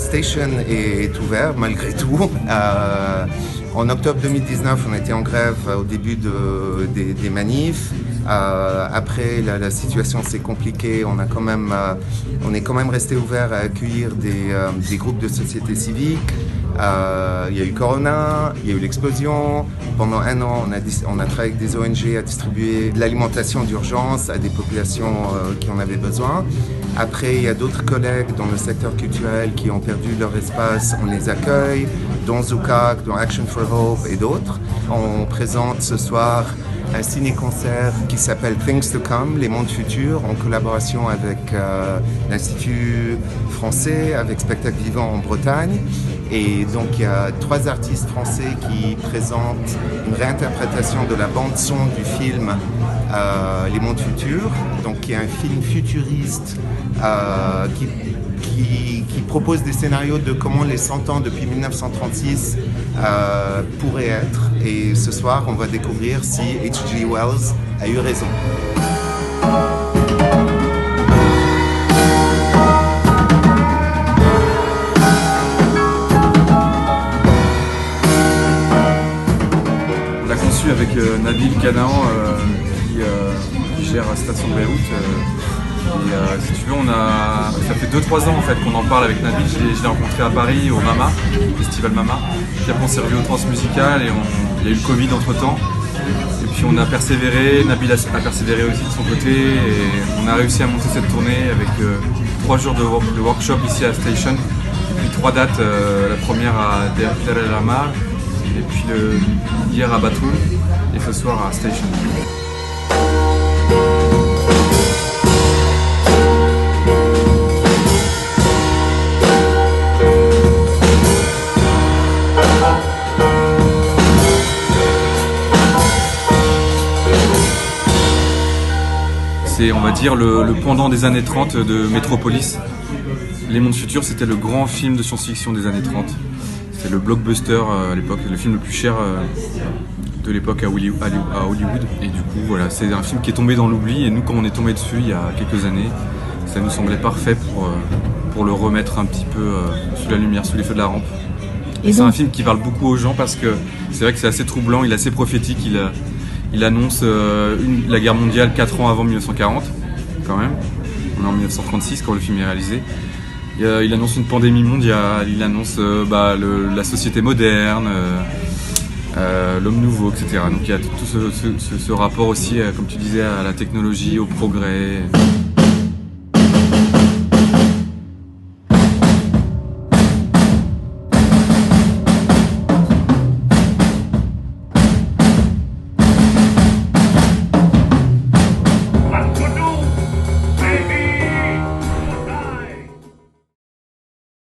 Station est ouvert malgré tout. En octobre 2019, on était en grève au début des manifs. Après, la situation s'est compliquée. On est quand même resté ouvert à accueillir des groupes de société civique. Il y a eu Corona, il y a eu l'explosion. Pendant un an, on a travaillé avec des ONG à distribuer de l'alimentation d'urgence à des populations qui en avaient besoin. Après, il y a d'autres collègues dans le secteur culturel qui ont perdu leur espace. On les accueille, dont Zoukak, dont Action for Hope et d'autres. On présente ce soir un ciné-concert qui s'appelle Things to Come, Les Mondes Futurs, en collaboration avec l'Institut français, avec Spectacle Vivant en Bretagne. Et donc il y a 3 artistes français qui présentent une réinterprétation de la bande-son du film Les Mondes Futurs, donc qui est un film futuriste qui propose des scénarios de comment les 100 ans depuis 1936 pourraient être. Et ce soir, on va découvrir si H.G. Wells a eu raison. On l'a conçu avec Nabil Canaan qui gère la station de Beyrouth. Si tu veux, ça fait 2-3 ans en fait qu'on en parle avec Nabil. Je l'ai rencontré à Paris au MAMA, Festival MAMA. Puis après on s'est revu au Transmusical et il y a eu le Covid entre temps. Et puis on a persévéré, Nabil a persévéré aussi de son côté et on a réussi à monter cette tournée avec 3 jours de workshop ici à Station. Et puis 3 dates, la première à Der El Hamar, et puis hier à Batoul et ce soir à Station. C'est, on va dire, le pendant des années 30 de Metropolis. Les Mondes Futurs, c'était le grand film de science-fiction des années 30. C'était le blockbuster à l'époque, le film le plus cher de l'époque à Hollywood. Et du coup, voilà, c'est un film qui est tombé dans l'oubli. Et nous, quand on est tombé dessus il y a quelques années, ça nous semblait parfait pour le remettre un petit peu sous la lumière, sous les feux de la rampe. Et c'est un film qui parle beaucoup aux gens parce que c'est vrai que c'est assez troublant, il est assez prophétique. Il annonce la guerre mondiale 4 ans avant 1940, quand même. On est en 1936 quand le film est réalisé. Il annonce une pandémie mondiale, il annonce la société moderne, l'homme nouveau, etc. Donc il y a tout ce rapport aussi, comme tu disais, à la technologie, au progrès.